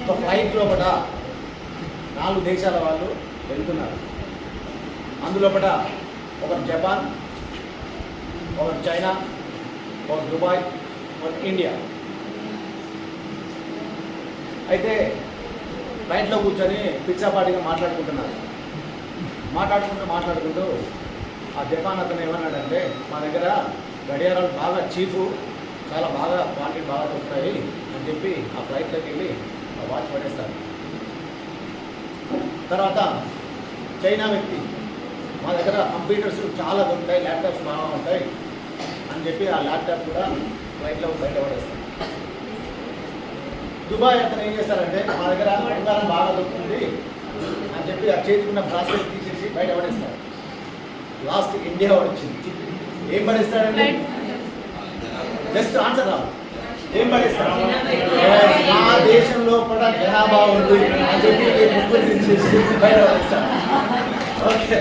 ఒక ఫ్లైట్ లోపల 4 దేశాల వాళ్ళు వెళ్తున్నారు. అందులోపల ఒకరు జపాన్, ఒకరు చైనా, ఒకరు దుబాయ్, ఒకరు ఇండియా. అయితే ఫ్లైట్లో కూర్చొని పిచ్చాపాటిగా మాట్లాడుకుంటూ ఆ జపాన్ అతను ఏమన్నాడంటే, మా దగ్గర గడియారాలు బాగా చీపు, చాలా బాగా క్వాలిటీ బాగా దొరుకుతాయి అని చెప్పి ఆ ఫ్లైట్లోకి వెళ్ళి ఆ వాచ్ పడేస్తారు. తర్వాత చైనా వ్యక్తి, మా దగ్గర కంప్యూటర్స్ చాలా దొరుకుతాయి, ల్యాప్టాప్స్ బాగా ఉంటాయి అని చెప్పి ఆ ల్యాప్టాప్ కూడా ఫ్లైట్లో బయట పడేస్తారు. దుబాయ్ అతను ఏం చేస్తారంటే, మా దగ్గర బంగారం బాగా దొరుకుతుంది అని చెప్పి ఆ చేతికున్న బ్రాస్లెట్ తీసేసి బయట పడేస్తారు. లాస్ట్ ఇండియా వచ్చింది. ఏం పడేస్తారండి? జస్ట్ ఆన్సర్ రావు. ఏం పడేస్తారు? మా దేశంలో కూడా జనాభా ఉంది అని చెప్పి ముగ్గురు తీసేసి బయట పడేస్తారు. ఓకే.